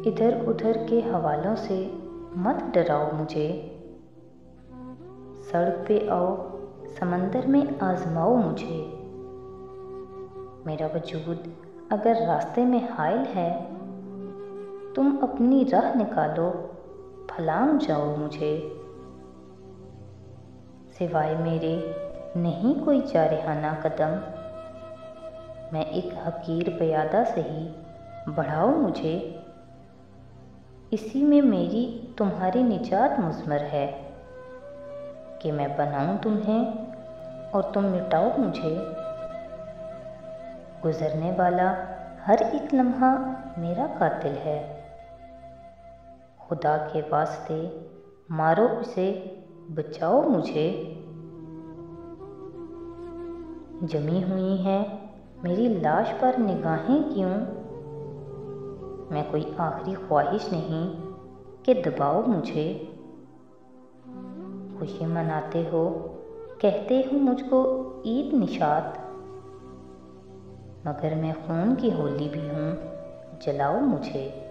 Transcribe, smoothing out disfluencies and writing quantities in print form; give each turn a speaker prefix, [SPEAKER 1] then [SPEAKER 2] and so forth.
[SPEAKER 1] इधर उधर के हवालों से मत डराओ मुझे। सड़क पे आओ, समंदर में आजमाओ मुझे। मेरा वजूद अगर रास्ते में हायल है, तुम अपनी राह निकालो, फलांग जाओ मुझे। सिवाय मेरे नहीं कोई जारिहाना कदम, मैं एक हकीर प्यादा से ही बढ़ाओ मुझे। इसी में मेरी तुम्हारी निजात मुज़मर है कि मैं बनाऊं तुम्हें और तुम मिटाओ मुझे। गुजरने वाला हर एक लम्हा मेरा कातिल है, खुदा के वास्ते मारो उसे, बचाओ मुझे। जमी हुई हैं मेरी लाश पर निगाहें क्यों, मैं कोई आखिरी ख्वाहिश नहीं कि दबाओ मुझे। खुशी मनाते हो, कहते हो मुझको ईद निशात, मगर मैं खून की होली भी हूँ, जलाओ मुझे।